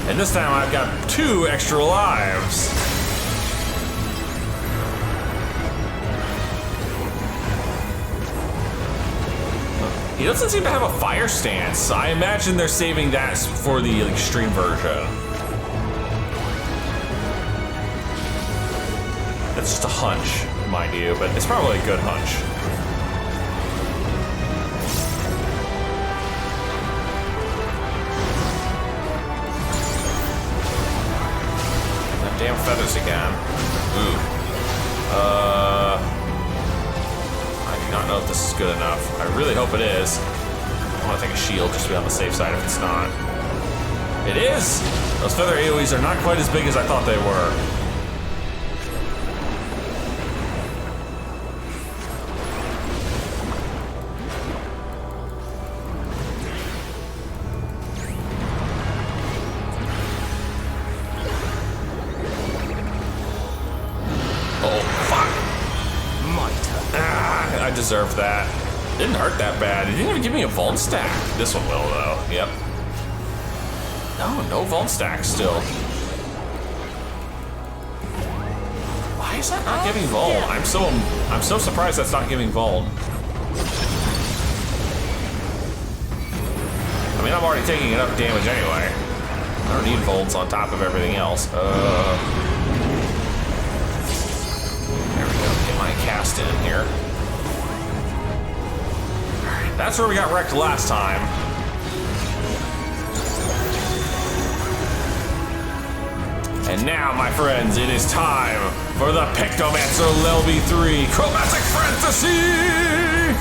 And this time I've got 2 extra lives. He doesn't seem to have a fire stance. I imagine they're saving that for the extreme version. That's just a hunch, mind you, but it's probably a good hunch. Damn feathers again. Ooh. I do not know if this is good enough. I really hope it is. I want to take a shield just to be on the safe side if it's not. It is! Those feather AoEs are not quite as big as I thought they were. Deserved that. Didn't hurt that bad. It didn't even give me a Vault stack. This one will, though. Yep. No Vault stack still. Why is that not giving Vault? I'm so surprised that's not giving Vault. I mean, I'm already taking enough damage anyway. I don't need Vaults on top of everything else. There we go. Get my cast in here. That's where we got wrecked last time. And now, my friends, it is time for the Pictomancer Lelby 3 Chromatic Fantasy!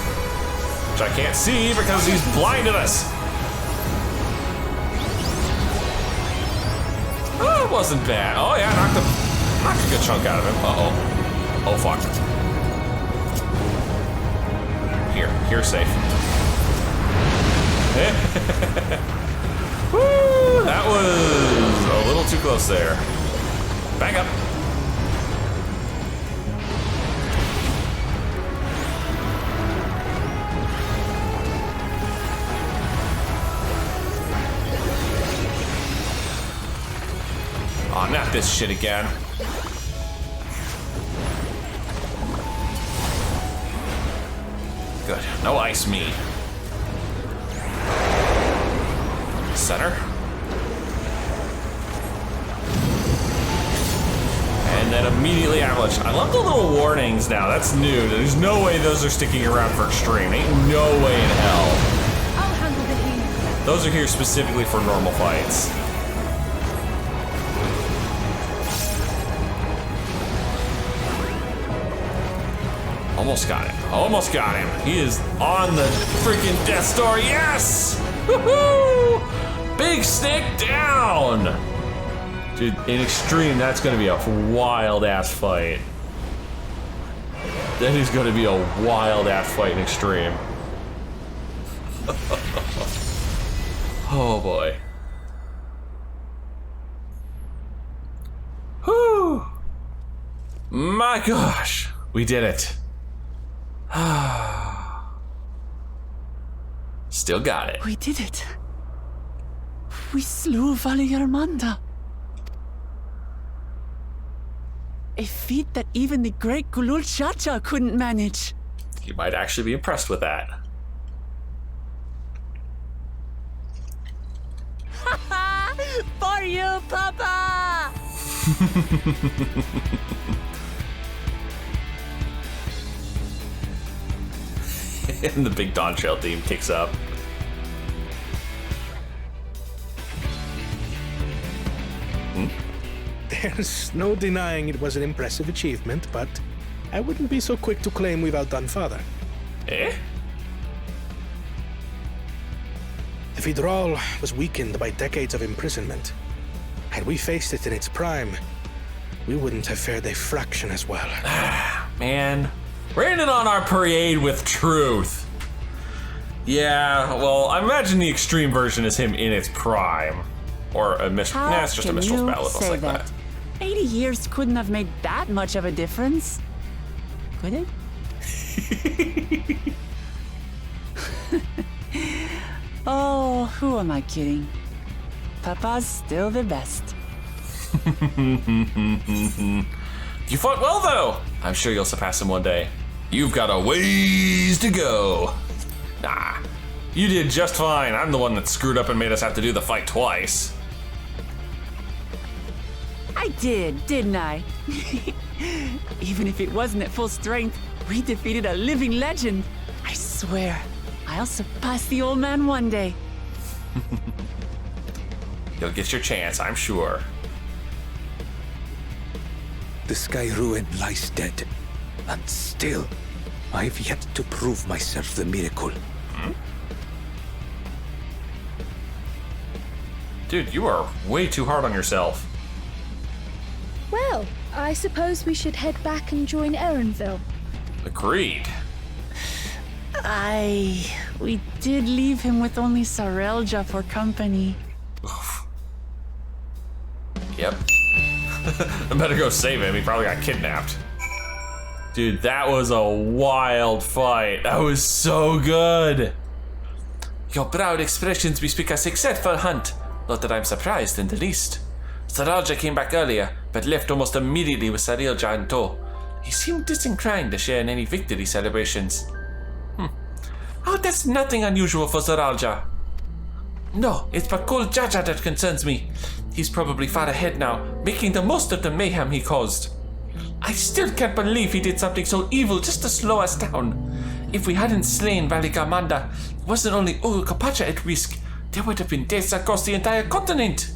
Which I can't see because he's blinded us. Oh, it wasn't bad. Oh yeah, knocked a good chunk out of him. Uh-oh. Oh, fuck. Here, safe. Woo, that was a little too close there. Back up. Oh, not this shit again. Good. No ice me. Center. And then immediately avalanche. I love the little warnings now. That's new. There's no way those are sticking around for extreme. Ain't no way in hell. I'll handle the heat. Those are here specifically for normal fights. Almost got him. Almost got him. He is on the freaking Death Star. Yes! Woohoo! Big snake down! Dude, in extreme, that's gonna be a wild ass fight. That is gonna be a wild ass fight in extreme. Oh boy. Whew! My gosh, we did it. Still got it. We did it. We slew VALIGARMANDA. A feat that even the great Gulul Chacha couldn't manage. You might actually be impressed with that. For you, Papa! And the big Dawntrail theme kicks up. There's no denying it was an impressive achievement, but I wouldn't be so quick to claim we've outdone Father. Eh? The Vidral was weakened by decades of imprisonment. Had we faced it in its prime, we wouldn't have fared a fraction as well. Man, we're ending on our parade with truth. Yeah, well, I imagine the extreme version is him in its prime. Or a Mistral, nah, it's just a Mistral's Battle, if it's like that. 80 years couldn't have made that much of a difference. Could it? Oh, who am I kidding? Papa's still the best. You fought well, though. I'm sure you'll surpass him one day. You've got a ways to go. Nah, you did just fine. I'm the one that screwed up and made us have to do the fight twice. I did, didn't I? Even if it wasn't at full strength, we defeated a living legend. I swear, I'll surpass the old man one day. You'll get your chance, I'm sure. The Skyruin lies dead. And still, I have yet to prove myself the miracle. Dude, you are way too hard on yourself. Well, I suppose we should head back and join Erenville. Agreed. We did leave him with only Sarelja for company. Yep. I better go save him. He probably got kidnapped. Dude, that was a wild fight. That was so good. Your proud expressions bespeak a successful hunt. Not that I'm surprised in the least. Sarelja came back earlier, but left almost immediately with Sarelja in tow. He seemed disinclined to share in any victory celebrations. Oh, that's nothing unusual for Sarelja. No, it's Bakul Jaja that concerns me. He's probably far ahead now, making the most of the mayhem he caused. I still can't believe he did something so evil just to slow us down. If we hadn't slain VALIGARMANDA, it wasn't only Urukapacha at risk, there would have been deaths across the entire continent.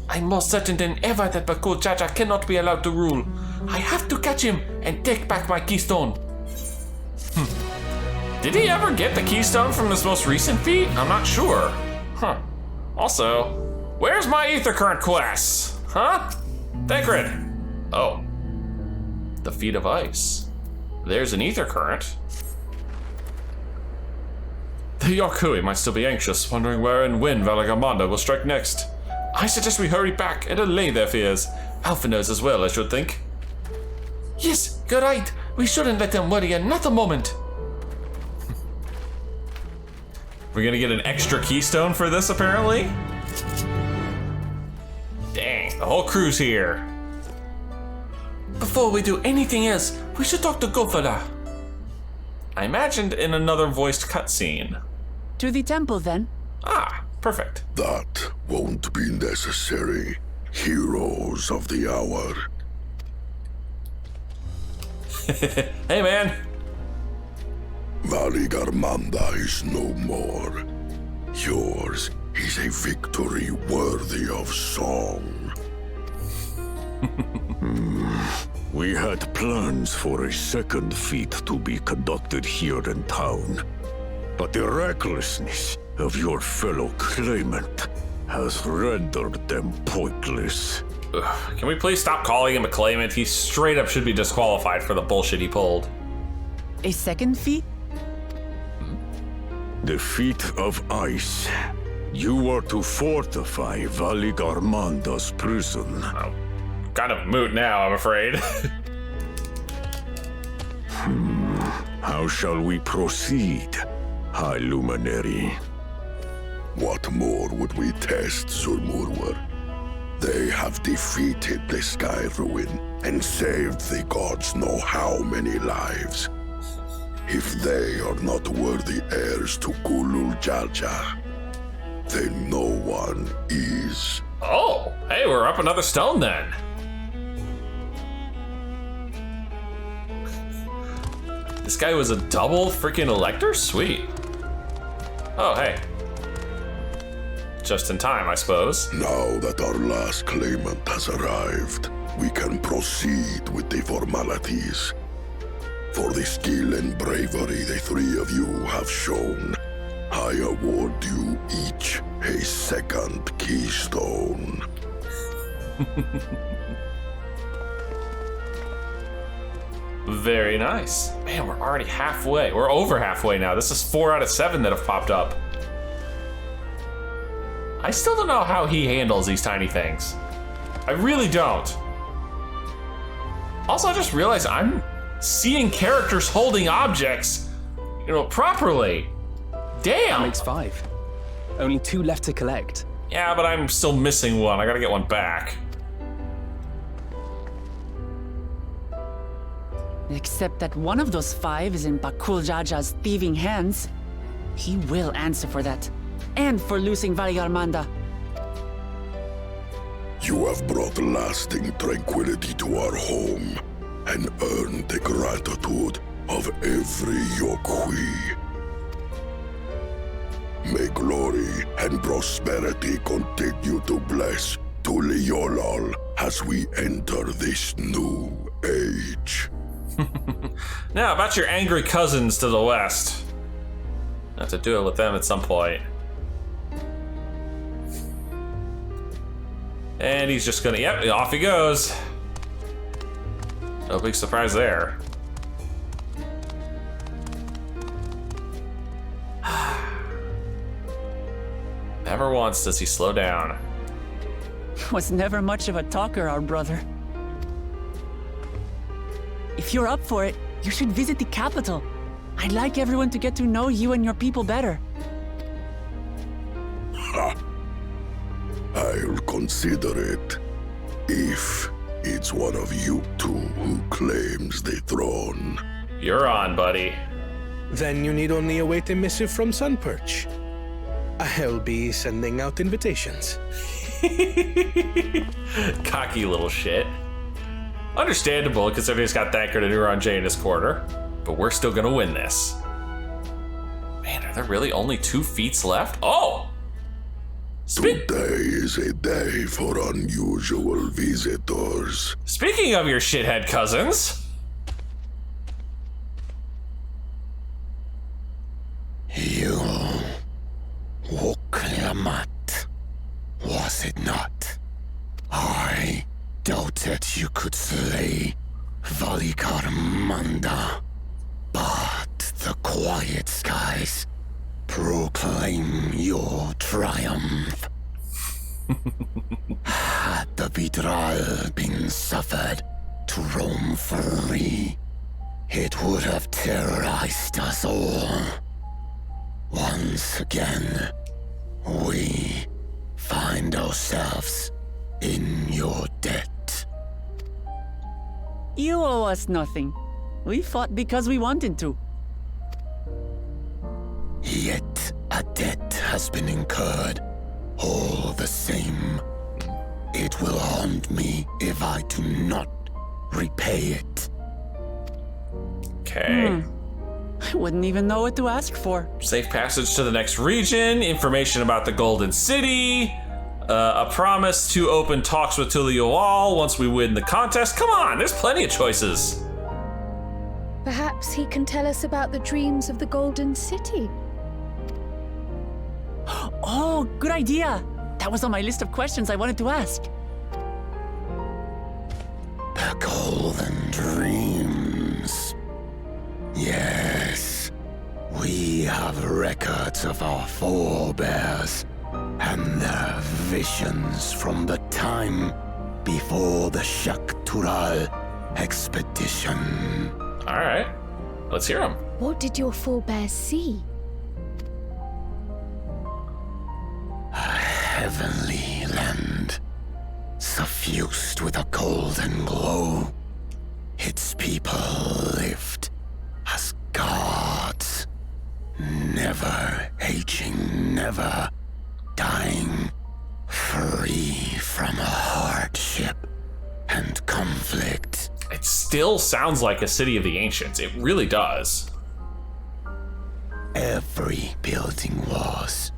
I'm more certain than ever that Bakul Jaja cannot be allowed to rule. I have to catch him and take back my keystone. Did he ever get the keystone from this most recent feat? I'm not sure. Huh. Also, where's my ether current quests? Huh? Thancred. Oh. The feet of ice. There's an ether current. The Yokui might still be anxious, wondering where and when VALIGARMANDA will strike next. I suggest we hurry back and allay their fears. Alpha knows as well, I should think. Yes, you're right. We shouldn't let them worry another moment. We're gonna get an extra keystone for this, apparently? Dang, the whole crew's here. Before we do anything else, we should talk to Govala. I imagined in another voiced cutscene. To the temple, then. Ah, perfect. That won't be necessary, heroes of the hour. Hey, man. VALIGARMANDA is no more. Yours is a victory worthy of song. We had plans for a second feat to be conducted here in town, but the recklessness of your fellow claimant has rendered them pointless. Ugh, can we please stop calling him a claimant? He straight up should be disqualified for the bullshit he pulled. A second feat? The feat of ice. You are to fortify VALIGARMANDA's prison. Oh, kind of moot now, I'm afraid. How shall we proceed, High Luminary? What more would we test, Zulmurwar? They have defeated the Skyruin and saved the gods know how many lives. If they are not worthy heirs to Kulul Jaja, then no one is. Oh, hey, we're up another stone then. This guy was a double freaking elector? Sweet. Oh, hey. Just in time, I suppose. Now that our last claimant has arrived, we can proceed with the formalities. For the skill and bravery the three of you have shown, I award you each a second keystone. Very nice. Man, we're already halfway. We're over halfway now. This is 4 out of 7 that have popped up. I still don't know how he handles these tiny things. I really don't. Also, I just realized I'm seeing characters holding objects, properly. Damn. That makes 5. Only 2 left to collect. Yeah, but I'm still missing one. I gotta get one back. Except that one of those 5 is in Bakul Jaja's thieving hands. He will answer for that. And for losing VALIGARMANDA. You have brought lasting tranquility to our home and earned the gratitude of every Yokui. May glory and prosperity continue to bless Tuliolol as we enter this new age. Now, about your angry cousins to the west. I have to do it with them at some point. And he's just gonna, yep, off he goes. No big surprise there. Never once does he slow down. Was never much of a talker, our brother. If you're up for it, you should visit the capital. I'd like everyone to get to know you and your people better. Ha! I'll consider it. If it's one of you two who claims the throne. You're on, buddy. Then you need only await a missive from Sunperch. I'll be sending out invitations. Cocky little shit. Understandable, considering he's got Thanker to Neuron J in his corner. But we're still gonna win this. Man, are there really only 2 feats left? Oh! Today is a day for unusual visitors. Speaking of your shithead cousins. You Worqor, was it not? I doubted you could slay VALIGARMANDA, but the quiet skies proclaim your triumph. Had the Vidral been suffered to roam free, it would have terrorized us all. Once again, we find ourselves in your debt. You owe us nothing. We fought because we wanted to. Yet a debt has been incurred. All the same, it will haunt me if I do not repay it. Okay. I wouldn't even know what to ask for. Safe passage to the next region, information about the Golden City, a promise to open talks with Tuliolol once we win the contest. Come on, there's plenty of choices. Perhaps he can tell us about the dreams of the Golden City. Oh, good idea. That was on my list of questions I wanted to ask. The Golden Dreams. Yes, we have records of our forebears and their visions from the time before the Shaktural expedition. All right, let's hear them. What did your forebears see? A heavenly land, suffused with a golden glow. Its people lived as gods, never aging, never dying, free from hardship and conflict. It still sounds like a city of the ancients. It really does. Every building was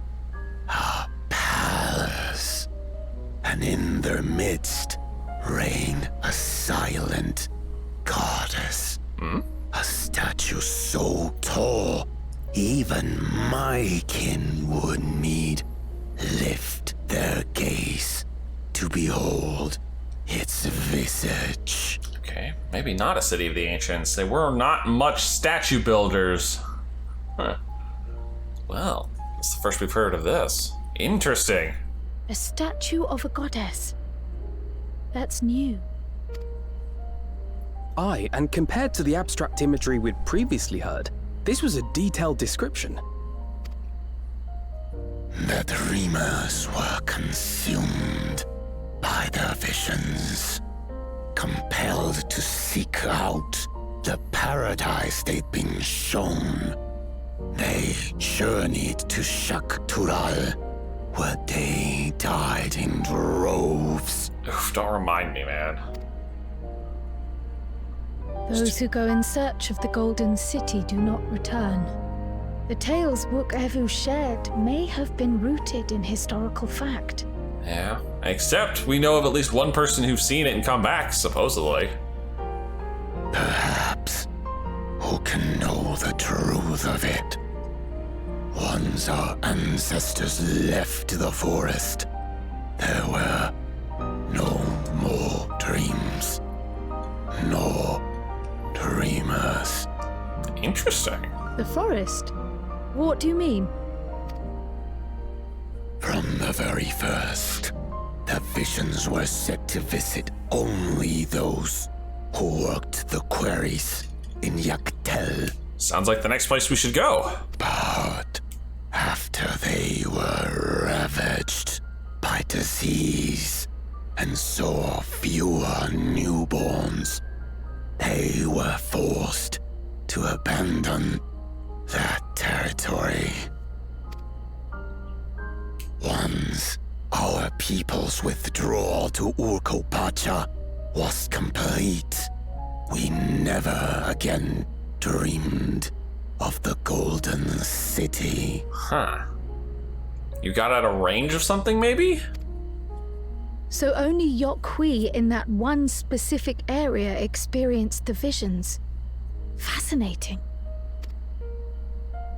a palace, and in their midst reigned a silent goddess. A statue so tall, even my kin would need lift their gaze to behold its visage. Okay, maybe not a city of the ancients. They were not much statue builders. Huh. Well, it's the first we've heard of this. Interesting. A statue of a goddess. That's new. Aye, and compared to the abstract imagery we'd previously heard, this was a detailed description. The dreamers were consumed by their visions, compelled to seek out the paradise they'd been shown. They journeyed to Shaktural, where they died in droves. Oof, don't remind me, man. Those who go in search of the Golden City do not return. The tales Book Evu shared may have been rooted in historical fact. Yeah, except we know of at least one person who's seen it and come back, supposedly. Perhaps. Who can know the truth of it? Once our ancestors left the forest, there were no more dreams. No dreamers. Interesting. The forest? What do you mean? From the very first, the visions were set to visit only those who worked the quarries in Yaktel. Sounds like the next place we should go. But after they were ravaged by disease and saw fewer newborns, they were forced to abandon that territory. Once our people's withdrawal to Urkopacha was complete, we never again dreamed of the Golden City. Huh. You got out of range of something, maybe? So only Yokhui in that one specific area experienced the visions. Fascinating.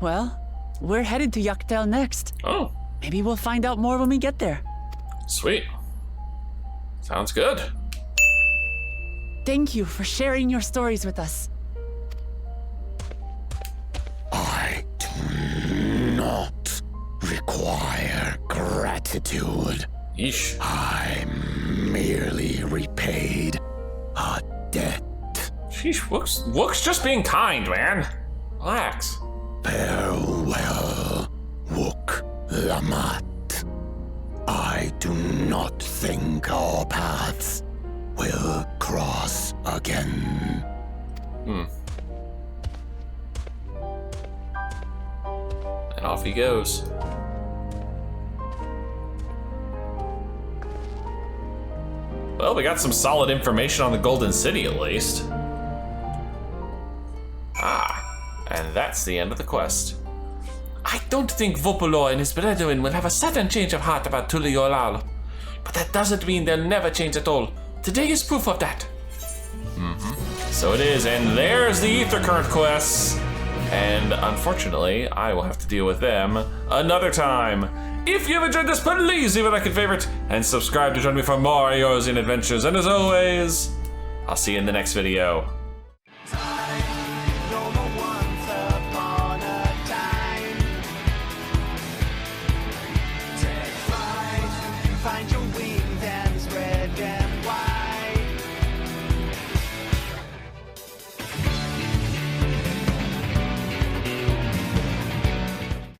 Well, we're headed to Yaktel next. Oh. Maybe we'll find out more when we get there. Sweet. Sounds good. Thank you for sharing your stories with us. I do not require gratitude. Yeesh. I merely repaid a debt. Sheesh, Wook's just being kind, man. Relax. Farewell, Wook Lamat. I do not think our paths will cross again. And off he goes. Well, we got some solid information on the Golden City, at least. And that's the end of the quest. I don't think Vopolo and his brethren will have a sudden change of heart about Tuliyollal. But that doesn't mean they'll never change at all. Today is proof of that. So it is, and there's the Ether Current quests. And unfortunately, I will have to deal with them another time. If you've enjoyed this, please leave a like and favorite, and subscribe to join me for more Eorzean adventures. And as always, I'll see you in the next video.